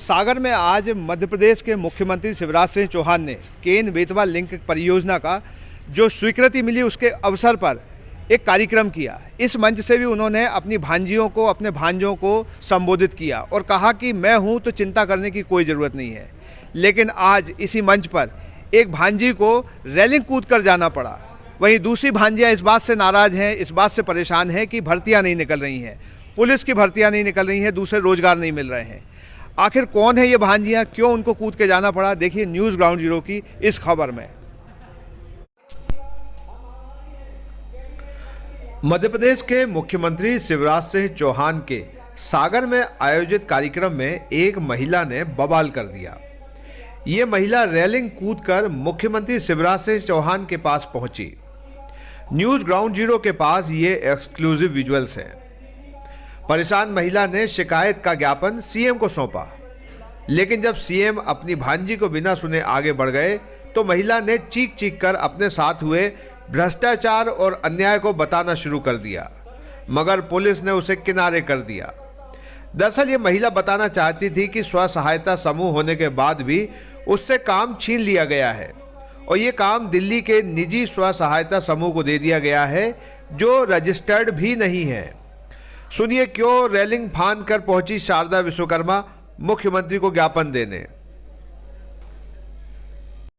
सागर में आज मध्य प्रदेश के मुख्यमंत्री शिवराज सिंह चौहान ने केन बेतवा लिंक परियोजना का जो स्वीकृति मिली उसके अवसर पर एक कार्यक्रम किया। इस मंच से भी उन्होंने अपनी भांजियों को, अपने भांजों को संबोधित किया और कहा कि मैं हूं तो चिंता करने की कोई ज़रूरत नहीं है। लेकिन आज इसी मंच पर एक भांजी को रेलिंग कूद कर जाना पड़ा। वहीं दूसरी भांजियाँ इस बात से नाराज़ हैं, इस बात से परेशान हैं कि भर्तियाँ नहीं निकल रही हैं, पुलिस की भर्तियाँ नहीं निकल रही हैं, दूसरे रोजगार नहीं मिल रहे हैं। आखिर कौन है ये भांजियाँ, क्यों उनको कूद के जाना पड़ा, देखिए न्यूज़ ग्राउंड जीरो की इस खबर में। मध्य प्रदेश के मुख्यमंत्री शिवराज सिंह चौहान के सागर में आयोजित कार्यक्रम में एक महिला ने बवाल कर दिया। ये महिला रेलिंग कूदकर मुख्यमंत्री शिवराज सिंह चौहान के पास पहुंची। न्यूज़ ग्राउंड जीरो के पास ये एक्सक्लूसिव विजुअल्स हैं। परेशान महिला ने शिकायत का ज्ञापन सीएम को सौंपा, लेकिन जब सीएम अपनी भांजी को बिना सुने आगे बढ़ गए तो महिला ने चीख चीख कर अपने साथ हुए भ्रष्टाचार और अन्याय को बताना शुरू कर दिया, मगर पुलिस ने उसे किनारे कर दिया। दरअसल ये महिला बताना चाहती थी कि स्व सहायता समूह होने के बाद भी उससे काम छीन लिया गया है और ये काम दिल्ली के निजी स्व सहायता समूह को दे दिया गया है जो रजिस्टर्ड भी नहीं है। सुनिए क्यों रेलिंग फांद कर पहुंची शारदा विश्वकर्मा मुख्यमंत्री को ज्ञापन देने।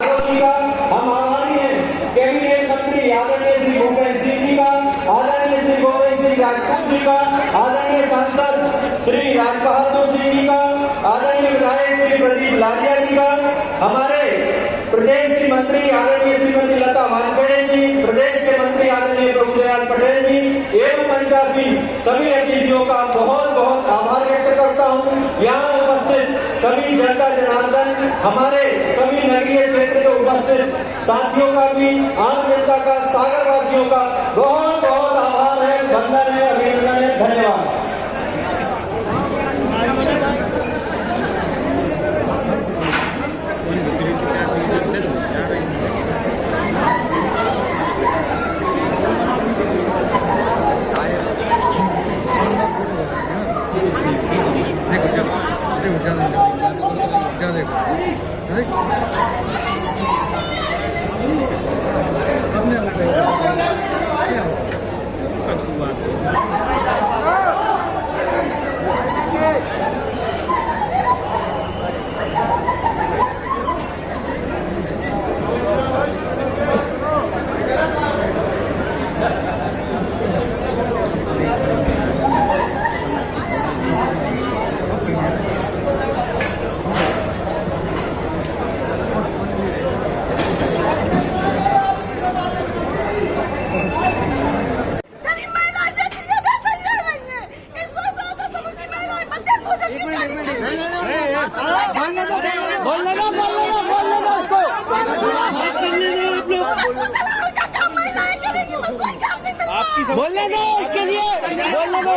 हम आभारी हैं कैबिनेट मंत्री आदरणीय श्री भूपेंद्र सिंह जी का, आदरणीय श्री गोविंद सिंह राजपूत जी का, आदरणीय सांसद श्री राज बहादुर सिंह जी का, आदरणीय विधायक श्री प्रदीप लालिया जी का, हमारे प्रदेश की मंत्री आदरणीय श्रीमती लता वानखेड़े जी, प्रदेश के मंत्री आदरणीय प्रभुदयाल पटेल जी एवं पंचायती सभी अतिथियों का बहुत बहुत आभार व्यक्त करता हूँ। यहाँ उपस्थित सभी जनता जनार्दन, हमारे सभी नगरीय क्षेत्र के उपस्थित साथियों का भी, आम जनता का, सागर वासियों का बहुत बहुत आभार है, वंदन है, अभिनंदन है, धन्यवाद। बोलने दो इसके लिए, बोलने दो।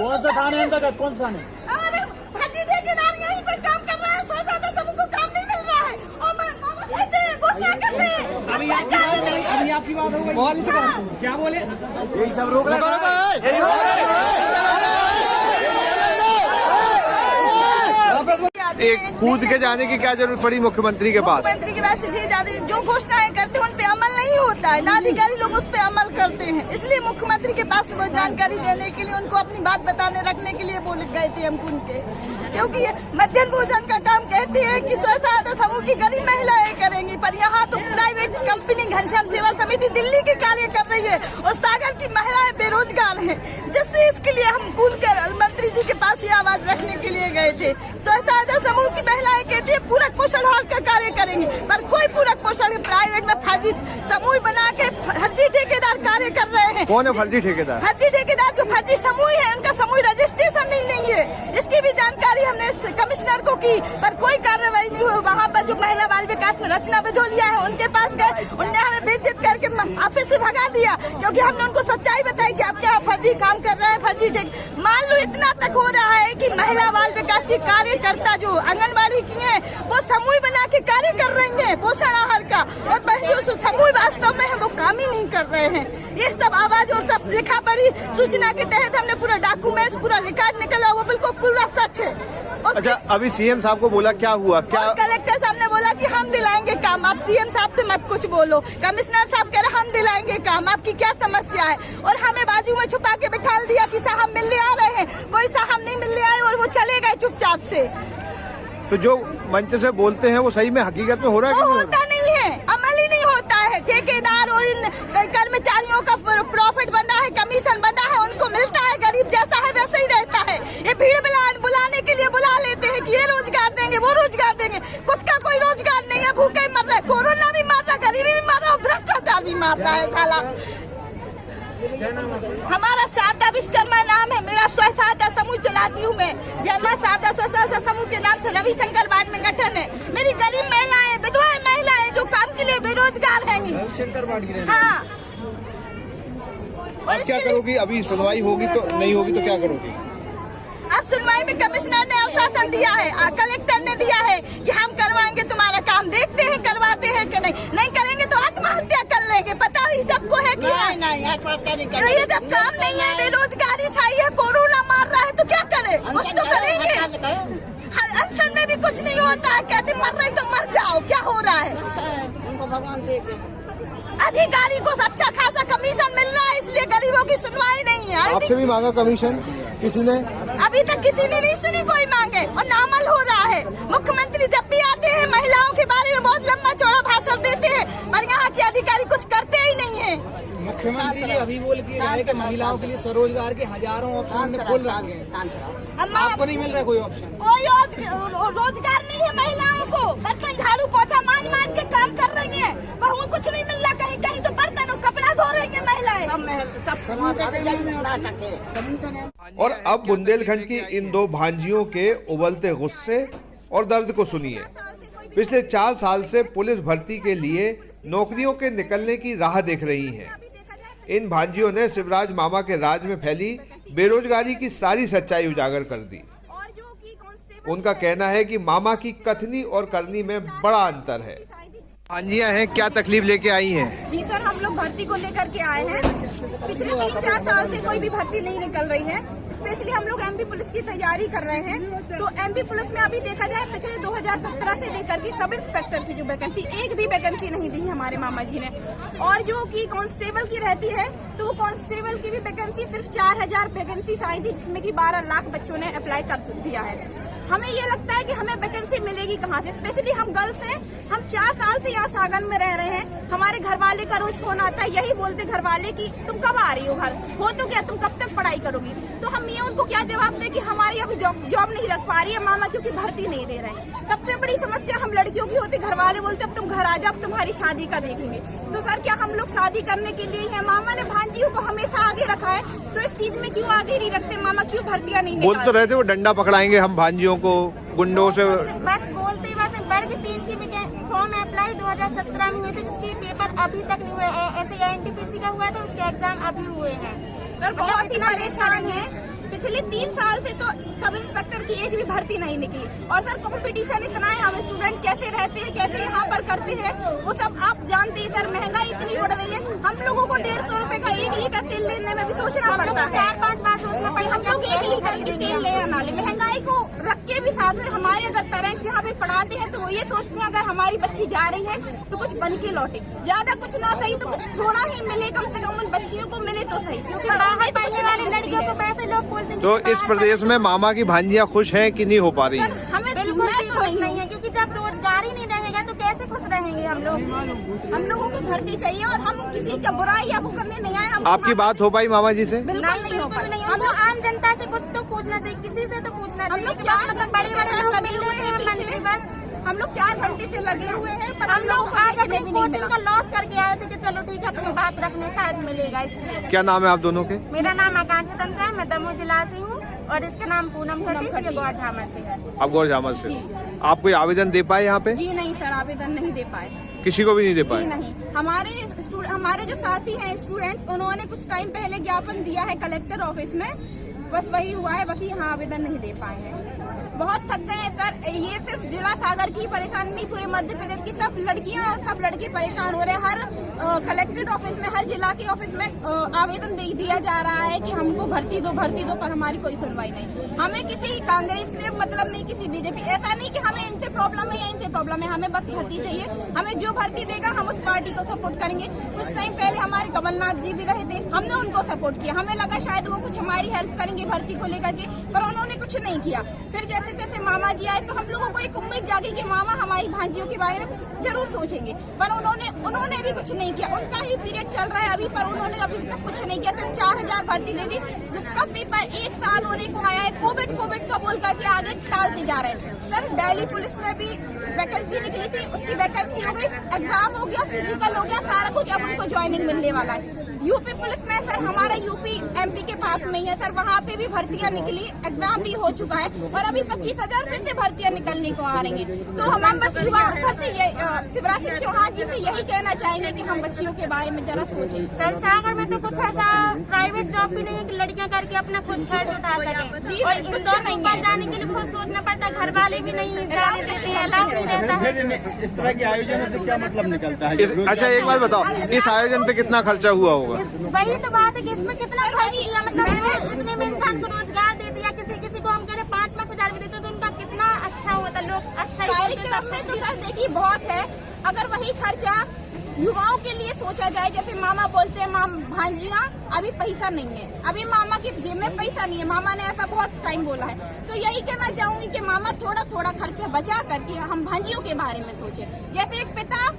कौन सा थाने है अंतर्गत, कौन सा थाने? अभी आपकी बात हो गई, क्या बोले? यही सब रोक एक कूद के जाने की क्या जरूरत पड़ी मुख्यमंत्री के पास? मुख्यमंत्री के पास इसलिए जाते हैं, जो घोषणाएं करते हैं उन पे अमल नहीं होता है, ना अधिकारी लोग उस पे अमल करते हैं। इसलिए मुख्यमंत्री के पास वो जानकारी देने के लिए, उनको अपनी बात बताने रखने के लिए बोल गए थे हम उनके, क्योंकि ये मध्याह्न भोजन का काम कहते हैं कि स्व सहायता समूह की गरीब महिलाएं करेंगी, पर यहाँ तो प्राइवेट कंपनी घनश्याम सेवा समिति दिल्ली के कार्य कर रही है और सागर की महिलाएं बेरोजगार हैं, जिससे इसके लिए हम कूद कर मंत्री जी के पास ये आवाज रखने के लिए गए थे। स्व सहायता समूह की महिलाएं कहती है पूरक पोषण आहार का कार्य करेंगी, पर कोई पूरक पोषण प्राइवेट में फर्जी समूह बना के फर्जी ठेकेदार कार्य कर रहे हैं। कौन है फर्जी ठेकेदार? फर्जी ठेकेदार जो फर्जी समूह है, उनका समूह रजिस्ट्रेशन नहीं है। इसकी भी जानकारी हमने कमिश्नर को की, पर कोई कार्रवाई नहीं हुई। वहाँ पर जो महिला बाल विकास में रचना बिधोलिया है, उनके पास गए, उनने हमें बेइज्जत करके ऑफिस से भगा दिया, क्योंकि हमने उनको सच्चाई बताई कि आपके यहाँ फर्जी काम कर रहे हैं, फर्जी ठेक। मान लो इतना तक हो रहा है कि महिला बाल विकास की कार्यकर्ता जो आंगनबाड़ी की है, वो समूह बना के कार्य कर रही है पोषण आहार का, और समूह वास्तव में है वो काम ही नहीं कर कर रहे हैं। ये सब आवाज और सब लिखा पड़ी सूचना के तहत हमने पूरा डॉक्यूमेंट्स पूरा रिकॉर्ड निकला, वो बिल्कुल पूरा सच है। और अच्छा, अभी सीएम साहब को बोला, क्या हुआ? क्या कलेक्टर साहब ने बोला कि हम दिलाएंगे काम, आप सीएम साहब से मत कुछ बोलो। कमिश्नर साहब कह रहे हम दिलाएंगे काम, आपकी क्या समस्या है? और हमें बाजू में छुपा के बिठा दिया कि साहब मिलने आ रहे हैं, कोई साहब नहीं मिलने आए और वो चले गए चुपचाप से। तो जो मंच से बोलते हैं वो सही में हकीकत में हो रहा है कि वो नहीं? होता नहीं है, अमल ही नहीं होता है। ठेकेदार और इन कर्मचारियों का प्रॉफिट बंधा है, कमीशन बंधा है, उनको मिलता है, गरीब जैसा है वैसे ही रहता है। ये भीड़ बुलाने के लिए बुला लेते हैं कि ये रोजगार देंगे, वो रोजगार देंगे, खुद का कोई रोजगार नहीं है, भूखे मर रहे, कोरोना भी मार रहा, गरीबी भी मार रहा, भ्रष्टाचार भी मार रहा है साला। हमारा शारदा विश्वकर्मा नाम है, मेरा स्व सहायता समूह चलाती हूँ मैं। जय मां शारदा स्व सहायता समूह के नाम से रविशंकर वार्ड में गठन है। मेरी गरीब महिलाएं, विधवा महिलाएं जो काम के लिए बेरोजगार हैं। हाँ, अब क्या करोगी? अभी सुनवाई होगी तो नहीं होगी तो क्या करोगी? अब सुनवाई में कमिश्नर ने आश्वासन दिया है, कलेक्टर ने दिया है कि हम करवाएंगे तुम्हारा काम, देखते हैं करवाते हैं कि नहीं करेंगे तो आत्महत्या कर लेंगे। पता ही सबको है कि नहीं, ये जब काम नहीं है, बेरोजगारी छाई है, कोरोना मार रहा है तो क्या करे? कुछ तो करेंगे। हर अनशन में भी कुछ नहीं होता है, कहते मर रहे तो मर जाओ, क्या हो रहा है? उनको भगवान देखे। अधिकारी को अच्छा खासा कमीशन मिल रहा है, इसलिए गरीबों की सुनवाई नहीं है। आपसे भी मांगा कमीशन किसी ने? अभी तक किसी ने नहीं सुनी कोई मांगे, और नामल हो रहा है। मुख्यमंत्री जब भी आते हैं महिलाओं के बारे में बहुत लंबा चौड़ा भाषण देते हैं, पर यहाँ के अधिकारी कुछ करते ही नहीं है। मुख्यमंत्री जी अभी बोल के रहे कि महिलाओं के लिए स्वरोजगार के हजारों ऑप्शन खोल रखे हैं, आपको नहीं मिल रहा कोई ऑप्शन? कोई रोजगार नहीं है महिलाओं को। बर्तन झाड़ू पोछा मांझ के काम कर रही है, कहूँ कुछ नहीं मिल रहा, कहीं कहीं तो बर्तन और कपड़ा धो रही है महिलाएं। और अब बुंदेलखंड की इन दो भांजियों के उबलते गुस्से और दर्द को सुनिए। पिछले 4 साल से पुलिस भर्ती के लिए नौकरियों के निकलने की राह देख रही हैं। इन भांजियों ने शिवराज मामा के राज में फैली बेरोजगारी की सारी सच्चाई उजागर कर दी। उनका कहना है कि मामा की कथनी और करनी में बड़ा अंतर है। भांजियां हैं, क्या तकलीफ लेके आई हैं? जी सर, हम लोग भर्ती को लेकर के आए हैं। पिछले 3-4 साल से कोई भी भर्ती नहीं निकल रही है। स्पेशली हम लोग एमपी पुलिस की तैयारी कर रहे हैं। तो एमपी पुलिस में अभी देखा जाए पिछले 2017 से लेकर के सब इंस्पेक्टर की जो वैकेंसी, एक भी वैकेंसी नहीं दी है हमारे मामा जी ने। और जो कि कांस्टेबल की रहती है, तो वो कांस्टेबल की भी वैकेंसी सिर्फ 4000 वैकेंसी आई थी, जिसमें कि 12 लाख बच्चों ने अप्लाई कर दिया है। हमें ये लगता है कि हमें वैकेंसी मिलेगी कहाँ से? स्पेशली हम गर्ल्स हैं, हम 4 साल से यहाँ सागन में रह रहे हैं। हमारे घर वाले का रोज फोन आता है, यही बोलते घर वाले कि तुम कब आ रही हो घर, हो तो क्या, तुम कब तक पढ़ाई करोगी? तो हम ये उनको क्या जवाब दें कि हमारी अभी जॉब नहीं लग पा रही है मामा, क्योंकि भर्ती नहीं दे रहे हैं। सबसे बड़ी समस्या हम लड़कियों की होती, घर वाले बोलते अब तुम घर आ जाओ, अब तुम्हारी शादी का देखेंगे। तो सर क्या हम लोग शादी करने के लिए है? मामा ने भांजियों को हमेशा आगे रखा है, तो इस चीज में क्यों आगे नहीं रखते मामा? क्यों भर्तियां नहीं बोल तो रहे थे वो डंडा पकड़ाएंगे हम भांजियों को, गुंडों से। बस बोलते ही बस वर्ग 3 की फॉर्म अप्लाई 2017 में हुए थे, जिसके पेपर अभी तक नहीं हुए। ऐसे एनटीपीसी का हुआ था, उसके एग्जाम अभी हुए हैं। सर बहुत ही परेशान है। पिछले 3 साल से तो सब इंस्पेक्टर की एक भी भर्ती नहीं निकली। और सर कंपटीशन इतना है, हम स्टूडेंट कैसे रहते हैं, कैसे यहाँ पर करते हैं, वो सब आप जानते हैं। सर महंगाई इतनी बढ़ रही है, हम लोगों को 150 रुपए का 1 लीटर तेल लेने में भी सोचना पड़ता है। 4-5 बार सोचना पड़ता है, हम लोग 1 लीटर की तेल ले आना ले। महंगाई को रख के भी साथ में हमारे अगर पेरेंट्स यहाँ पे पढ़ाते हैं, तो वो ये सोचते हैं अगर हमारी बच्ची जा रही है तो कुछ बन के लौटे, ज्यादा कुछ ना सही तो कुछ थोड़ा ही मिले, कम से कम उन बच्चियों को मिले तो सही। बाहर पढ़ने वाली लड़कियों को पैसे लोग बोलते हैं। तो इस प्रदेश में मामा की भांजियां खुश हैं कि नहीं हो पा रही? हमें बिल्कुल भी खुश नहीं है, क्योंकि जब रोजगार ही नहीं रहेगा तो कैसे खुश रहेंगे हम लोग? हम लोगों को भर्ती चाहिए, और हम किसी का बुराई या वो करने नहीं आए। हम आपकी बात हो पाई मामा जी से? बिल्कुल नहीं हो पाई। हम लोग आम जनता से कुछ तो पूछना चाहिए, किसी से तो पूछना चाहिए। हम लोग 4 घंटे बड़े बड़े लोग मिल रहे हैं, बस हम लोग 4 घंटे से लगे हुए हैं, पर हम लोग कोचिंग का लॉस करके आए थे कि चलो ठीक है अपनी बात रखने शायद मिलेगा। इसलिए क्या नाम है आप दोनों के? मेरा नाम आकांक्षा तंत्र है, मैं दमोह जिला से हूँ, और इसका नाम पूनम खट्टी, ये गौरझामर से है। आप गौरझामर से? आप कोई आवेदन दे पाए यहाँ पे? जी नहीं सर, आवेदन नहीं दे पाए, किसी को भी नहीं दे पाए? जी नहीं। हमारे जो साथी हैं स्टूडेंट्स, उन्होंने कुछ टाइम पहले ज्ञापन दिया है कलेक्टर ऑफिस में, बस वही हुआ है, बाकी यहाँ आवेदन नहीं दे पाए हैं। बहुत थक गए हैं सर। ये सिर्फ जिला सागर की परेशानी नहीं, पूरे मध्य प्रदेश की सब लड़कियां और सब लड़के परेशान हो रहे हैं। हर कलेक्ट्रेट ऑफिस में, हर जिला के ऑफिस में आवेदन दे दिया जा रहा है कि हमको भर्ती दो, पर हमारी कोई सुनवाई नहीं। हमें किसी कांग्रेस से मतलब नहीं, किसी बीजेपी, ऐसा नहीं कि हमें इनसे प्रॉब्लम है या इनसे प्रॉब्लम है, हमें बस भर्ती चाहिए। हमें जो भर्ती देगा हम उस पार्टी को सपोर्ट करेंगे। कुछ टाइम पहले हमारे कमलनाथ जी भी रहे थे, हमने उनको सपोर्ट किया, हमें लगा शायद वो कुछ हमारी हेल्प करेंगे भर्ती को लेकर के, पर उन्होंने कुछ नहीं किया। फिर जैसे तैसे मामा जी आए तो हम लोगों को एक उम्मीद जागी कि मामा हमारी भांजियों के बारे में जरूर सोचेंगे, पर उन्होंने भी कुछ नहीं किया। उनका ही पीरियड चल रहा है अभी, पर उन्होंने अभी तक कुछ नहीं किया। सिर्फ 4000 भर्ती दे दी, जिसका पेपर 1 साल होने को आया है। कोविड का बोल करके आगे टालते जा रहे हैं सर। दिल्ली पुलिस में भी वैकेंसी निकली थी, उसकी वैकेंसी हो गई, एग्जाम हो गया, फिजिकल हो गया, सारा कुछ, अब उनको ज्वाइनिंग मिलने वाला है। यूपी पुलिस में सर, हमारा यूपी एमपी के पास में ही है सर, वहाँ पे भी भर्तियां निकली, एग्जाम भी हो चुका है, और अभी 25,000 फिर से भर्तियां निकलने को आ रही हैं। तो हम बस युवा सर से शिवराज सिंह चौहान जी से यही कहना चाहेंगे कि हम बच्चियों के बारे में जरा सोचें। सर सागर में तो कुछ ऐसा प्राइवेट जॉब भी नहीं है कि लड़कियां करके अपना खुद खर्च उठा सके। जी, और कुछ इंदौर नहीं ऊपर है। जाने के लिए बहुत सोचना पड़ता है, घर वाले भी नहीं जाने देते हैं, अलाउ नहीं रहता है। फिर इस तरह के आयोजन से क्या मतलब निकलता है? अच्छा एक बात बताओ, इस आयोजन पे कितना खर्चा हुआ होगा? वही तो बात है कि इसमें कितना खर्च किया, मतलब इतने में इंसान को रोजगार दे दिया, किसी को हम कह रहे 5-5 हजार भी देते तो उनका कितना अच्छा होता, लोग अच्छा कार्यक्रम में तो सर देखिए बहुत है। अगर वही खर्चा युवाओं के लिए सोचा जाए, जैसे मामा बोलते हैं भांजियां अभी पैसा नहीं है, अभी मामा की जेब में पैसा नहीं है, मामा ने ऐसा बहुत टाइम बोला है। तो यही कहना चाहूंगी कि मामा थोड़ा थोड़ा खर्चा बचा करके हम भांजियों के बारे में सोचे। जैसे एक पिता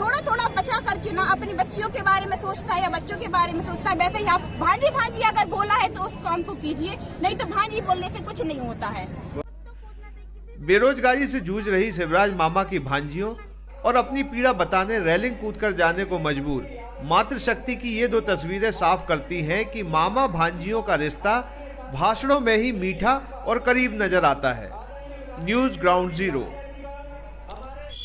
थोड़ा बचा करके ना अपनी बच्चियों के बारे में सोचता है या बच्चों के बारे में सोचता है, वैसे ही आप भांजी अगर बोला है तो उस काम को कीजिए, नहीं तो भांजी बोलने से कुछ नहीं होता है। बेरोजगारी से जूझ रही शिवराज मामा की भांजियों और अपनी पीड़ा बताने रेलिंग कूदकर जाने को मजबूर मातृशक्ति की ये 2 तस्वीरें साफ करती हैं कि मामा भांजियों का रिश्ता भाषणों में ही मीठा और करीब नजर आता है। News ground zero.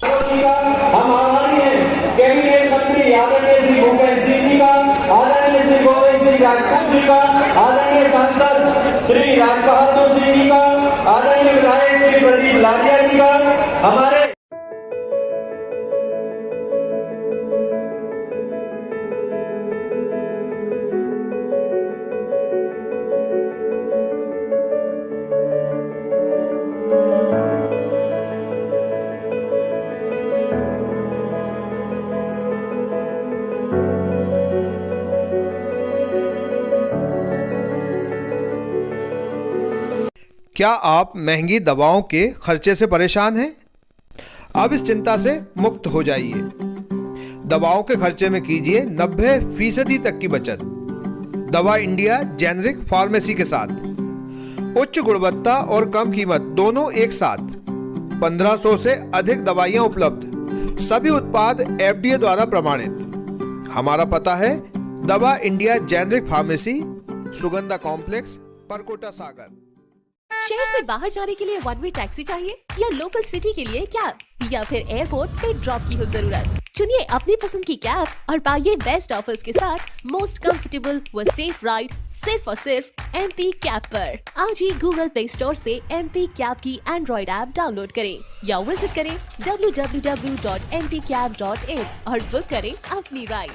हम आभारी हैं कैबिनेट मंत्री आदरणीय श्री भूपेंद्र सिंह जी का, आदरणीय श्री गोविंद सिंह राजपूत जी का, आदरणीय सांसद श्री राज बहादुर सिंह जी का, आदरणीय विधायक श्री प्रदीप लालिया जी का, हमारे क्या आप महंगी दवाओं के खर्चे से परेशान हैं? अब इस चिंता से मुक्त हो जाइए। दवाओं के खर्चे में कीजिए 90% तक की बचत। दवा इंडिया जेनेरिक फार्मेसी के साथ उच्च गुणवत्ता और कम कीमत दोनों एक साथ। 1500 से अधिक दवाइयां उपलब्ध, सभी उत्पाद FDA द्वारा प्रमाणित। हमारा पता है दवा India generic pharmacy, Sugandha complex, Parkota Sagar. शहर से बाहर जाने के लिए 1 वे टैक्सी चाहिए या लोकल सिटी के लिए कैब या फिर एयरपोर्ट पे ड्रॉप की हो जरूरत? चुनिए अपनी पसंद की कैब और पाइए बेस्ट ऑफर्स के साथ मोस्ट कंफर्टेबल व सेफ राइड सिर्फ और सिर्फ MP कैब पर। आज ही गूगल प्ले स्टोर से MP कैब की एंड्रॉइड ऐप डाउनलोड करें या विजिट करें www.mpcab.in और बुक करें अपनी राइड।